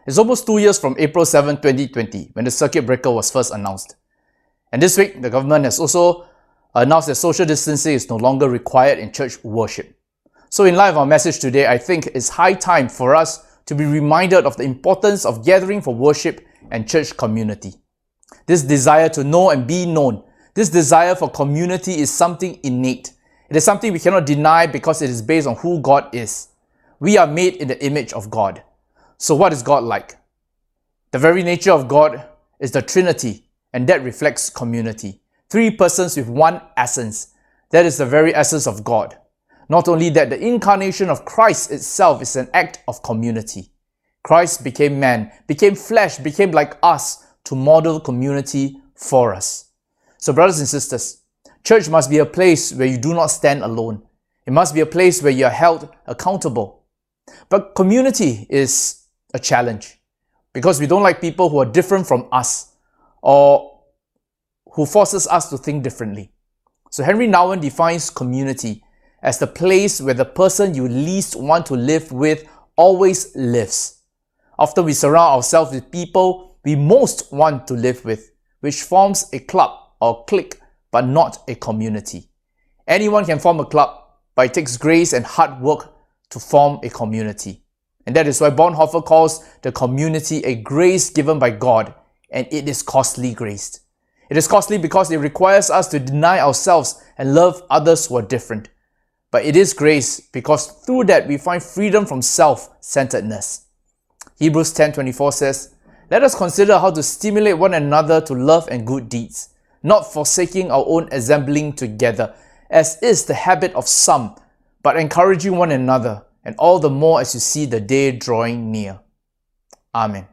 It's almost 2 years from April 7, 2020, when the circuit breaker was first announced. And this week, the government has also announced that social distancing is no longer required in church worship. So in light of our message today, I think it's high time for us to be reminded of the importance of gathering for worship and church community. This desire to know and be known, this desire for community is something innate. It is something we cannot deny because it is based on who God is. We are made in the image of God. So what is God like? The very nature of God is the Trinity, and that reflects community. 3 persons with one essence. That is the very essence of God. Not only that, the incarnation of Christ itself is an act of community. Christ became man, became flesh, became like us to model community for us. So brothers and sisters, church must be a place where you do not stand alone. It must be a place where you are held accountable. But community is a challenge because we don't like people who are different from us or who forces us to think differently. So Henry Nouwen defines community as the place where the person you least want to live with always lives. Often we surround ourselves with people we most want to live with, which forms a club or clique, but not a community. Anyone can form a club, but it takes grace and hard work to form a community. And that is why Bonhoeffer calls the community a grace given by God, and it is costly grace. It is costly because it requires us to deny ourselves and love others who are different. But it is grace because through that we find freedom from self-centeredness. Hebrews 10:24 says, "Let us consider how to stimulate one another to love and good deeds, not forsaking our own assembling together, as is the habit of some, but encouraging one another, and all the more as you see the day drawing near." Amen.